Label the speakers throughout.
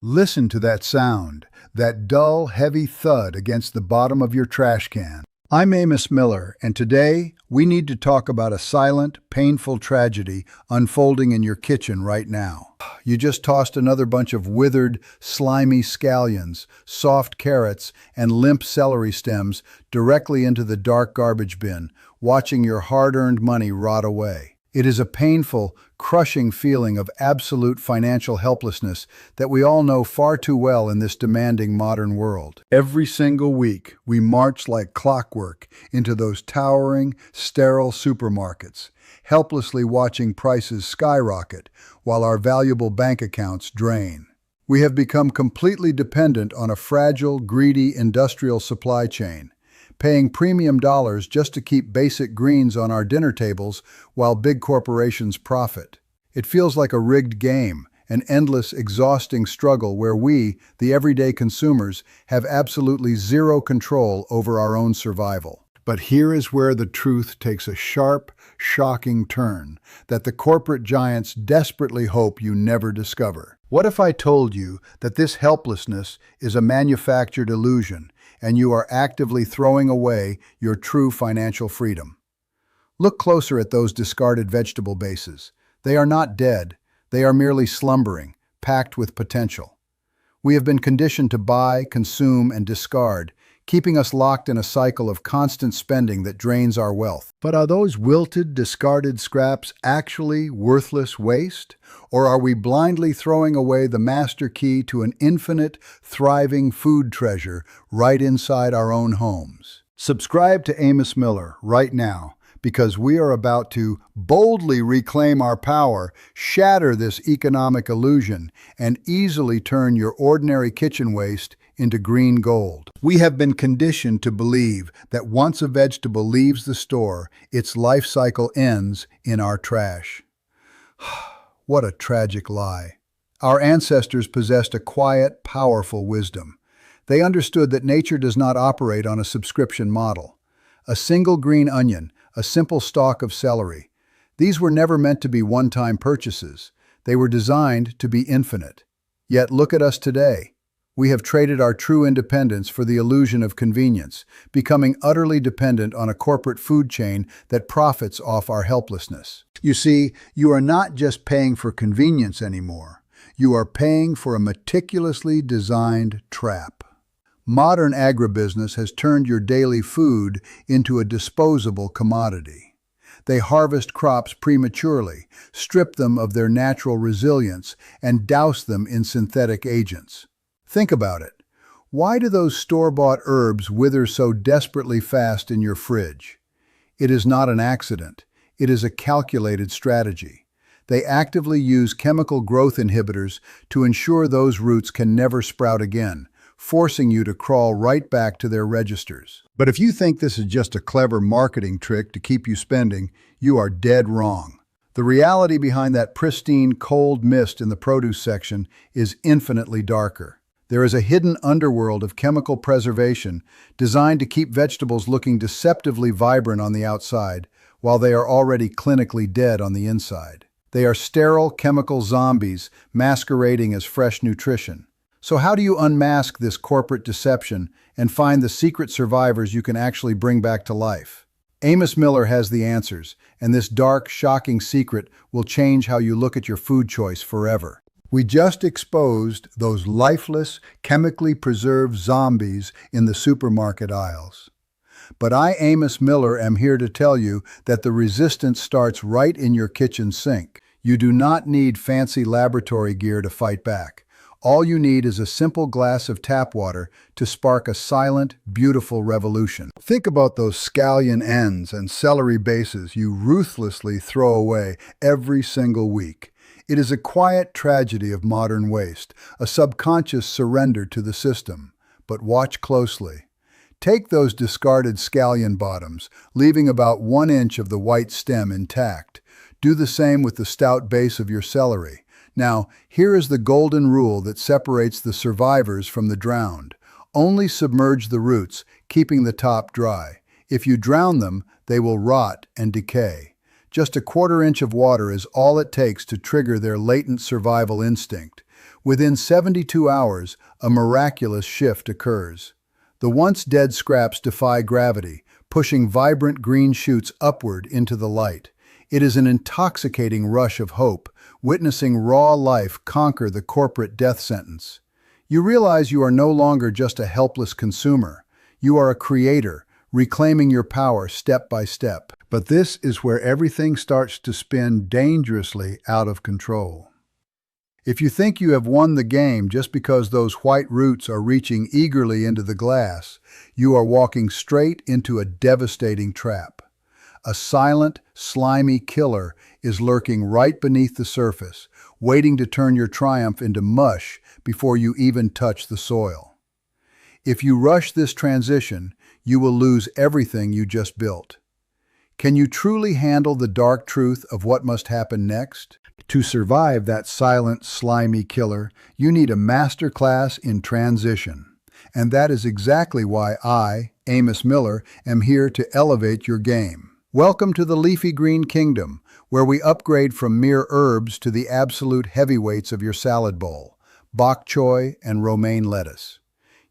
Speaker 1: Listen to that sound, that dull, heavy thud against the bottom of your trash can. I'm Amos Miller, and today we need to talk about a silent, painful tragedy unfolding in your kitchen right now. You just tossed another bunch of withered, slimy scallions, soft carrots, and limp celery stems directly into the dark garbage bin, watching your hard-earned money rot away. It is a painful, crushing feeling of absolute financial helplessness that we all know far too well in this demanding modern world. Every single week, we march like clockwork into those towering, sterile supermarkets, helplessly watching prices skyrocket while our valuable bank accounts drain. We have become completely dependent on a fragile, greedy industrial supply chain, paying premium dollars just to keep basic greens on our dinner tables while big corporations profit. It feels like a rigged game, an endless, exhausting struggle where we, the everyday consumers, have absolutely zero control over our own survival. But here is where the truth takes a sharp, shocking turn that the corporate giants desperately hope you never discover. What if I told you that this helplessness is a manufactured illusion and you are actively throwing away your true financial freedom? Look closer at those discarded vegetable bases. They are not dead. They are merely slumbering, packed with potential. We have been conditioned to buy, consume, and discard, keeping us locked in a cycle of constant spending that drains our wealth. But are those wilted, discarded scraps actually worthless waste? Or are we blindly throwing away the master key to an infinite, thriving food treasure right inside our own homes? Subscribe to Amos Miller right now, because we are about to boldly reclaim our power, shatter this economic illusion, and easily turn your ordinary kitchen waste into green gold. We have been conditioned to believe that once a vegetable leaves the store, its life cycle ends in our trash. What a tragic lie. Our ancestors possessed a quiet, powerful wisdom. They understood that nature does not operate on a subscription model. A single green onion, a simple stalk of celery. These were never meant to be one-time purchases. They were designed to be infinite. Yet look at us today. We have traded our true independence for the illusion of convenience, becoming utterly dependent on a corporate food chain that profits off our helplessness. You see, you are not just paying for convenience anymore. You are paying for a meticulously designed trap. Modern agribusiness has turned your daily food into a disposable commodity. They harvest crops prematurely, strip them of their natural resilience, and douse them in synthetic agents. Think about it. Why do those store-bought herbs wither so desperately fast in your fridge? It is not an accident. It is a calculated strategy. They actively use chemical growth inhibitors to ensure those roots can never sprout again, forcing you to crawl right back to their registers. But if you think this is just a clever marketing trick to keep you spending, you are dead wrong. The reality behind that pristine, cold mist in the produce section is infinitely darker. There is a hidden underworld of chemical preservation designed to keep vegetables looking deceptively vibrant on the outside, while they are already clinically dead on the inside. They are sterile chemical zombies masquerading as fresh nutrition. So how do you unmask this corporate deception and find the secret survivors you can actually bring back to life? Amos Miller has the answers, and this dark, shocking secret will change how you look at your food choice forever. We just exposed those lifeless, chemically preserved zombies in the supermarket aisles. But I, Amos Miller, am here to tell you that the resistance starts right in your kitchen sink. You do not need fancy laboratory gear to fight back. All you need is a simple glass of tap water to spark a silent, beautiful revolution. Think about those scallion ends and celery bases you ruthlessly throw away every single week. It is a quiet tragedy of modern waste, a subconscious surrender to the system. But watch closely. Take those discarded scallion bottoms, leaving about 1 inch of the white stem intact. Do the same with the stout base of your celery. Now, here is the golden rule that separates the survivors from the drowned. Only submerge the roots, keeping the top dry. If you drown them, they will rot and decay. Just a 1/4 inch of water is all it takes to trigger their latent survival instinct. Within 72 hours, a miraculous shift occurs. The once dead scraps defy gravity, pushing vibrant green shoots upward into the light. It is an intoxicating rush of hope, witnessing raw life conquer the corporate death sentence. You realize you are no longer just a helpless consumer. You are a creator, reclaiming your power step by step. But this is where everything starts to spin dangerously out of control. If you think you have won the game just because those white roots are reaching eagerly into the glass, you are walking straight into a devastating trap. A silent, slimy killer is lurking right beneath the surface, waiting to turn your triumph into mush before you even touch the soil. If you rush this transition, you will lose everything you just built. Can you truly handle the dark truth of what must happen next? To survive that silent, slimy killer, you need a masterclass in transition. And that is exactly why I, Amos Miller, am here to elevate your game. Welcome to the leafy green kingdom, where we upgrade from mere herbs to the absolute heavyweights of your salad bowl, bok choy and romaine lettuce.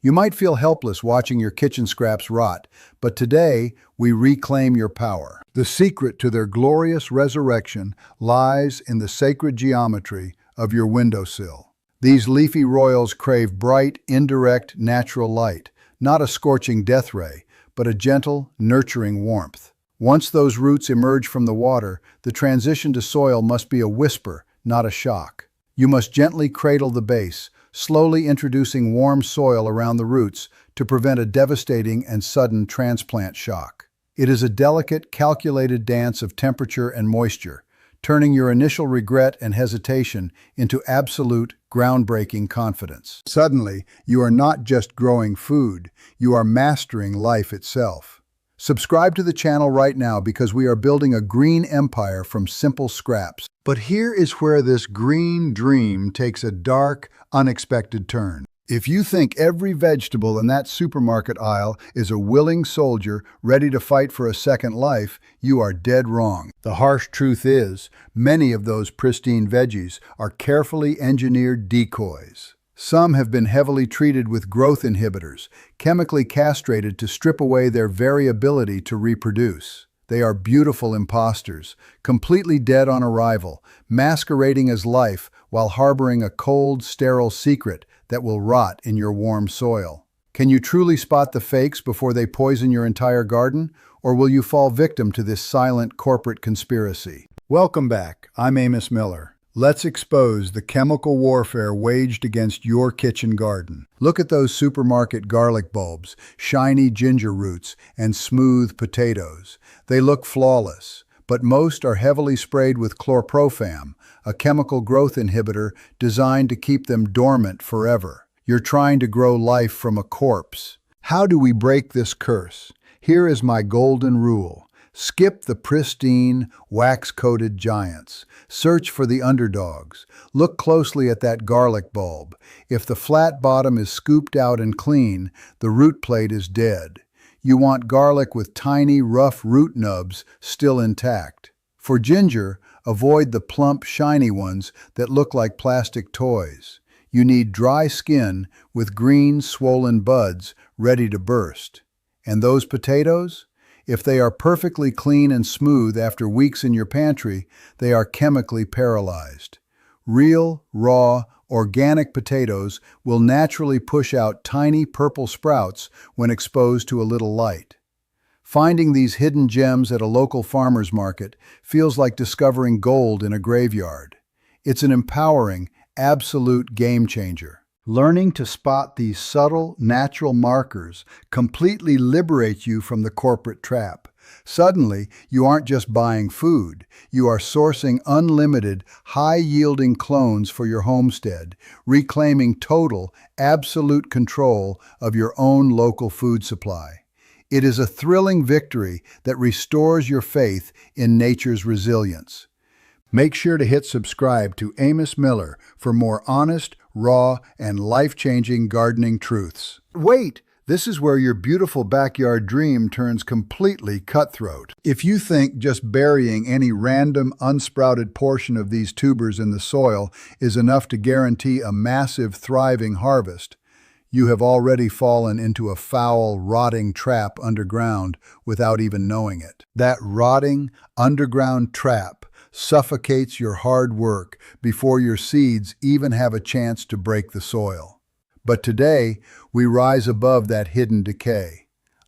Speaker 1: You might feel helpless watching your kitchen scraps rot, but today we reclaim your power. The secret to their glorious resurrection lies in the sacred geometry of your windowsill. These leafy royals crave bright, indirect, natural light, not a scorching death ray, but a gentle, nurturing warmth. Once those roots emerge from the water, the transition to soil must be a whisper, not a shock. You must gently cradle the base, slowly introducing warm soil around the roots to prevent a devastating and sudden transplant shock. It is a delicate, calculated dance of temperature and moisture, turning your initial regret and hesitation into absolute, groundbreaking confidence. Suddenly, you are not just growing food, you are mastering life itself. Subscribe to the channel right now because we are building a green empire from simple scraps. But here is where this green dream takes a dark, unexpected turn. If you think every vegetable in that supermarket aisle is a willing soldier ready to fight for a second life, you are dead wrong. The harsh truth is, many of those pristine veggies are carefully engineered decoys. Some have been heavily treated with growth inhibitors, chemically castrated to strip away their very ability to reproduce. They are beautiful imposters, completely dead on arrival, masquerading as life while harboring a cold, sterile secret that will rot in your warm soil. Can you truly spot the fakes before they poison your entire garden, or will you fall victim to this silent corporate conspiracy? Welcome back. I'm Amos Miller. Let's expose the chemical warfare waged against your kitchen garden. Look at those supermarket garlic bulbs, shiny ginger roots, and smooth potatoes. They look flawless, but most are heavily sprayed with chlorpropham, a chemical growth inhibitor designed to keep them dormant forever. You're trying to grow life from a corpse. How do we break this curse? Here is my golden rule. Skip the pristine, wax-coated giants. Search for the underdogs. Look closely at that garlic bulb. If the flat bottom is scooped out and clean, the root plate is dead. You want garlic with tiny, rough root nubs still intact. For ginger, avoid the plump, shiny ones that look like plastic toys. You need dry skin with green, swollen buds ready to burst. And those potatoes? If they are perfectly clean and smooth after weeks in your pantry, they are chemically paralyzed. Real, raw, organic potatoes will naturally push out tiny purple sprouts when exposed to a little light. Finding these hidden gems at a local farmer's market feels like discovering gold in a graveyard. It's an empowering, absolute game changer. Learning to spot these subtle, natural markers completely liberates you from the corporate trap. Suddenly, you aren't just buying food, you are sourcing unlimited, high-yielding clones for your homestead, reclaiming total, absolute control of your own local food supply. It is a thrilling victory that restores your faith in nature's resilience. Make sure to hit subscribe to Amos Miller for more honest, raw, and life-changing gardening truths. Wait! This is where your beautiful backyard dream turns completely cutthroat. If you think just burying any random, unsprouted portion of these tubers in the soil is enough to guarantee a massive, thriving harvest, you have already fallen into a foul, rotting trap underground without even knowing it. That rotting, underground trap suffocates your hard work before your seeds even have a chance to break the soil. But today, we rise above that hidden decay.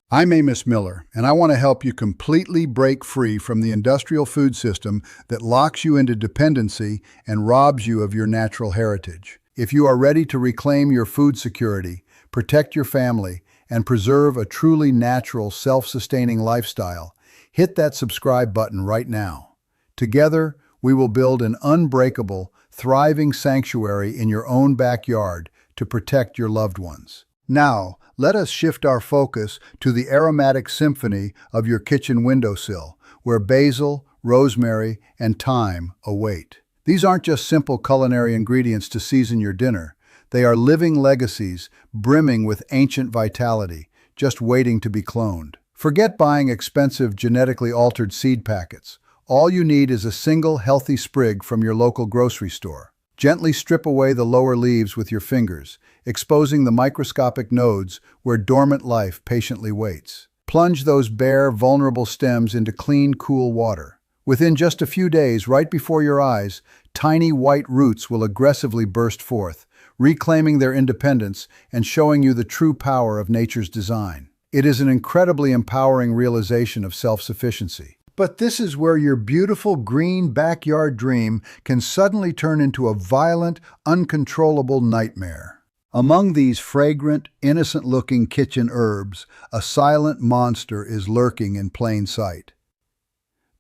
Speaker 1: I'm Amos Miller, and I want to help you completely break free from the industrial food system that locks you into dependency and robs you of your natural heritage. If you are ready to reclaim your food security, protect your family, and preserve a truly natural, self-sustaining lifestyle, hit that subscribe button right now. Together, we will build an unbreakable, thriving sanctuary in your own backyard to protect your loved ones. Now, let us shift our focus to the aromatic symphony of your kitchen windowsill, where basil, rosemary, and thyme await. These aren't just simple culinary ingredients to season your dinner. They are living legacies, brimming with ancient vitality, just waiting to be cloned. Forget buying expensive, genetically altered seed packets. All you need is a single healthy sprig from your local grocery store. Gently strip away the lower leaves with your fingers, exposing the microscopic nodes where dormant life patiently waits. Plunge those bare, vulnerable stems into clean, cool water. Within just a few days, right before your eyes, tiny white roots will aggressively burst forth, reclaiming their independence and showing you the true power of nature's design. It is an incredibly empowering realization of self-sufficiency. But this is where your beautiful green backyard dream can suddenly turn into a violent, uncontrollable nightmare. Among these fragrant, innocent-looking kitchen herbs, a silent monster is lurking in plain sight.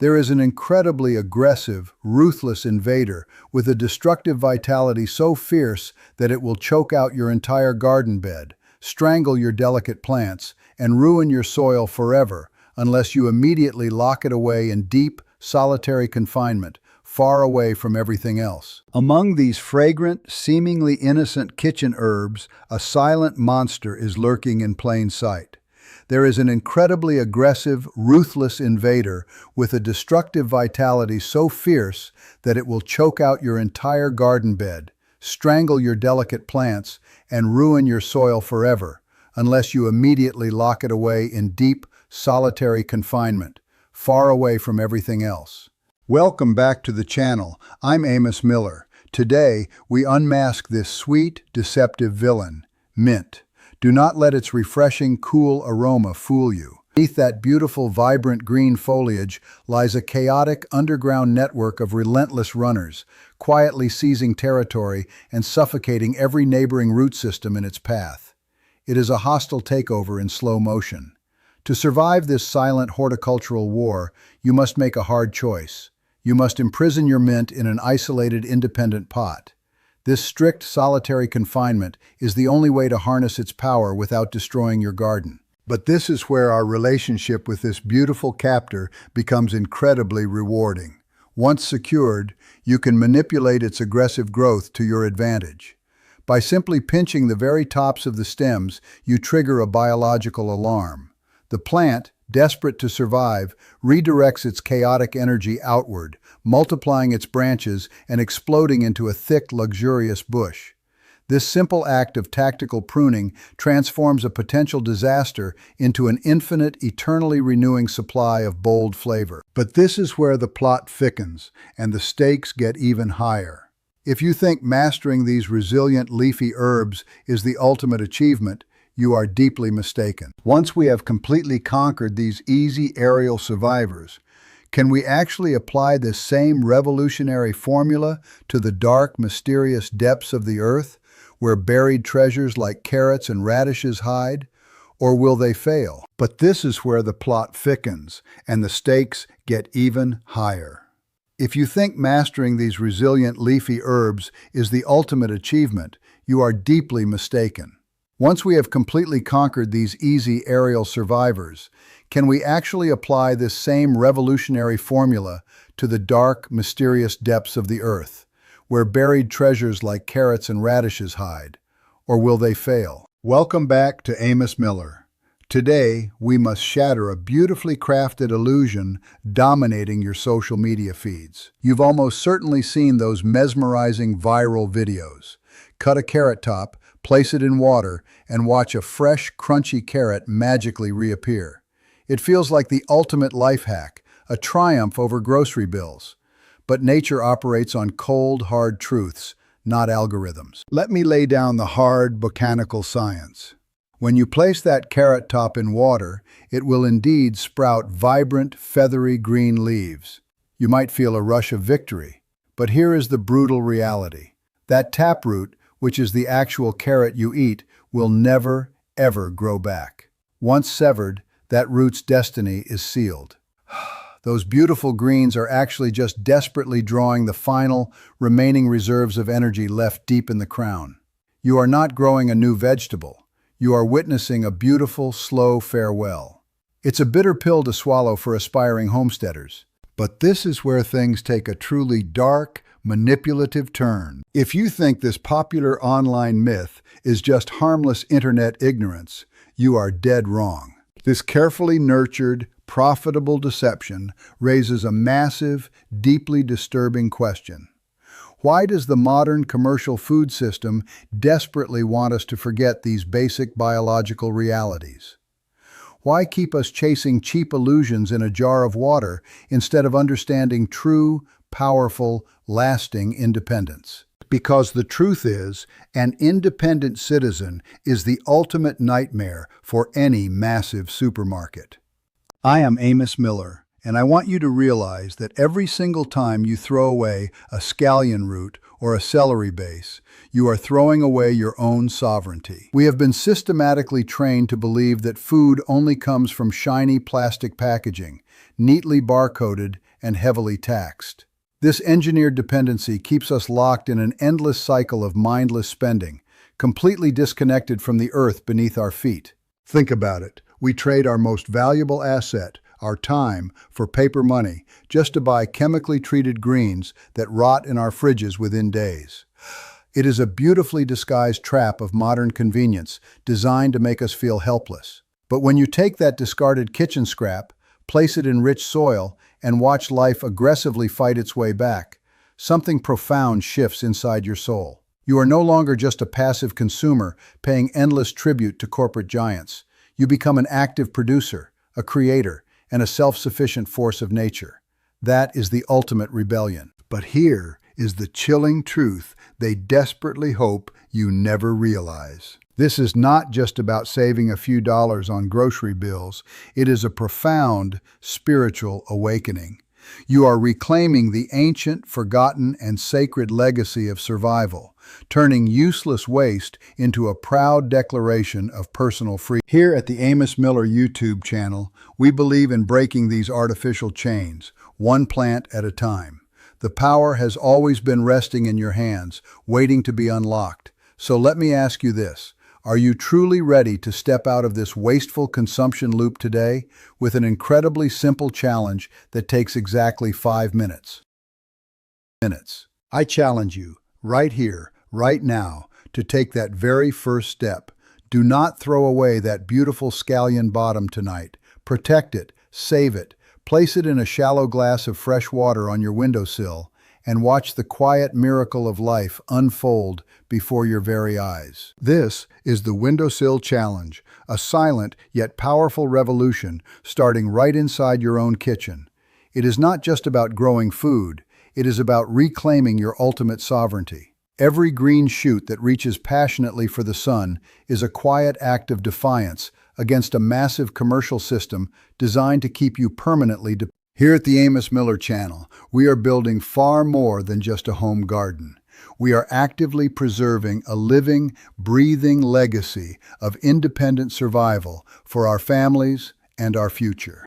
Speaker 1: There is an incredibly aggressive, ruthless invader with a destructive vitality so fierce that it will choke out your entire garden bed, strangle your delicate plants, and ruin your soil forever unless you immediately lock it away in deep, solitary confinement, far away from everything else. Among these fragrant, seemingly innocent kitchen herbs, a silent monster is lurking in plain sight. There is an incredibly aggressive, ruthless invader with a destructive vitality so fierce that it will choke out your entire garden bed, strangle your delicate plants, and ruin your soil forever, unless you immediately lock it away in deep, solitary confinement, far away from everything else. Welcome back to the channel. I'm Amos Miller. Today, we unmask this sweet, deceptive villain, mint. Do not let its refreshing, cool aroma fool you. Beneath that beautiful, vibrant green foliage lies a chaotic underground network of relentless runners, quietly seizing territory and suffocating every neighboring root system in its path. It is a hostile takeover in slow motion. To survive this silent horticultural war, you must make a hard choice. You must imprison your mint in an isolated, independent pot. This strict, solitary confinement is the only way to harness its power without destroying your garden. But this is where our relationship with this beautiful captor becomes incredibly rewarding. Once secured, you can manipulate its aggressive growth to your advantage. By simply pinching the very tops of the stems, you trigger a biological alarm. The plant, desperate to survive, redirects its chaotic energy outward, multiplying its branches and exploding into a thick, luxurious bush. This simple act of tactical pruning transforms a potential disaster into an infinite, eternally renewing supply of bold flavor. But this is where the plot thickens and the stakes get even higher. If you think mastering these resilient leafy herbs is the ultimate achievement, you are deeply mistaken. Once we have completely conquered these easy aerial survivors, can we actually apply this same revolutionary formula to the dark, mysterious depths of the earth, where buried treasures like carrots and radishes hide? Or will they fail? But this is where the plot thickens and the stakes get even higher. If you think mastering these resilient leafy herbs is the ultimate achievement, you are deeply mistaken. Once we have completely conquered these easy aerial survivors, can we actually apply this same revolutionary formula to the dark, mysterious depths of the earth, where buried treasures like carrots and radishes hide? Or will they fail? Welcome back to Amos Miller. Today, we must shatter a beautifully crafted illusion dominating your social media feeds. You've almost certainly seen those mesmerizing viral videos. Cut a carrot top, place it in water, and watch a fresh, crunchy carrot magically reappear. It feels like the ultimate life hack, a triumph over grocery bills. But nature operates on cold, hard truths, not algorithms. Let me lay down the hard botanical science. When you place that carrot top in water, it will indeed sprout vibrant, feathery green leaves. You might feel a rush of victory, but here is the brutal reality. That taproot, which is the actual carrot you eat, will never, ever grow back. Once severed, that root's destiny is sealed. Those beautiful greens are actually just desperately drawing the final, remaining reserves of energy left deep in the crown. You are not growing a new vegetable. You are witnessing a beautiful, slow farewell. It's a bitter pill to swallow for aspiring homesteaders. But this is where things take a truly dark, manipulative turn. If you think this popular online myth is just harmless internet ignorance, you are dead wrong. This carefully nurtured, profitable deception raises a massive, deeply disturbing question. Why does the modern commercial food system desperately want us to forget these basic biological realities? Why keep us chasing cheap illusions in a jar of water instead of understanding true, powerful, lasting independence? Because the truth is, an independent citizen is the ultimate nightmare for any massive supermarket. I am Amos Miller, and I want you to realize that every single time you throw away a scallion root or a celery base, you are throwing away your own sovereignty. We have been systematically trained to believe that food only comes from shiny plastic packaging, neatly barcoded and heavily taxed. This engineered dependency keeps us locked in an endless cycle of mindless spending, completely disconnected from the earth beneath our feet. Think about it. We trade our most valuable asset, our time, for paper money, just to buy chemically treated greens that rot in our fridges within days. It is a beautifully disguised trap of modern convenience designed to make us feel helpless. But when you take that discarded kitchen scrap, place it in rich soil, and watch life aggressively fight its way back, something profound shifts inside your soul. You are no longer just a passive consumer paying endless tribute to corporate giants. You become an active producer, a creator, and a self-sufficient force of nature. That is the ultimate rebellion. But here is the chilling truth they desperately hope you never realize. This is not just about saving a few dollars on grocery bills. It is a profound spiritual awakening. You are reclaiming the ancient, forgotten, and sacred legacy of survival, turning useless waste into a proud declaration of personal freedom. Here at the Amos Miller YouTube channel, we believe in breaking these artificial chains, one plant at a time. The power has always been resting in your hands, waiting to be unlocked. So let me ask you this. Are you truly ready to step out of this wasteful consumption loop today with an incredibly simple challenge that takes exactly 5 minutes? I challenge you, right here, right now, to take that very first step. Do not throw away that beautiful scallion bottom tonight. Protect it, save it, place it in a shallow glass of fresh water on your windowsill, and watch the quiet miracle of life unfold before your very eyes. This is the Windowsill Challenge, a silent yet powerful revolution starting right inside your own kitchen. It is not just about growing food, it is about reclaiming your ultimate sovereignty. Every green shoot that reaches passionately for the sun is a quiet act of defiance against a massive commercial system designed to keep you permanently dependent. Here at the Amos Miller channel, we are building far more than just a home garden. We are actively preserving a living, breathing legacy of independent survival for our families and our future.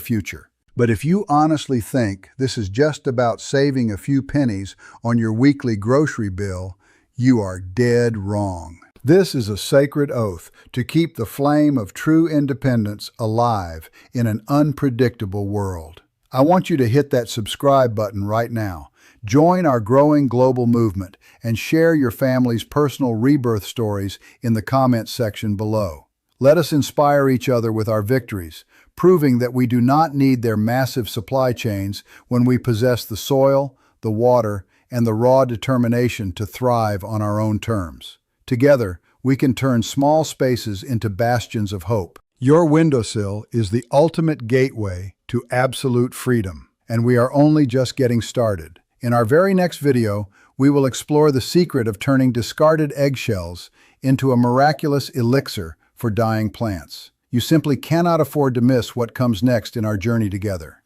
Speaker 1: But if you honestly think this is just about saving a few pennies on your weekly grocery bill, you are dead wrong. This is a sacred oath to keep the flame of true independence alive in an unpredictable world. I want you to hit that subscribe button right now. Join our growing global movement and share your family's personal rebirth stories in the comments section below. Let us inspire each other with our victories, proving that we do not need their massive supply chains when we possess the soil, the water, and the raw determination to thrive on our own terms. Together, we can turn small spaces into bastions of hope. Your windowsill is the ultimate gateway to absolute freedom, and we are only just getting started. In our very next video, we will explore the secret of turning discarded eggshells into a miraculous elixir for dying plants. You simply cannot afford to miss what comes next in our journey together.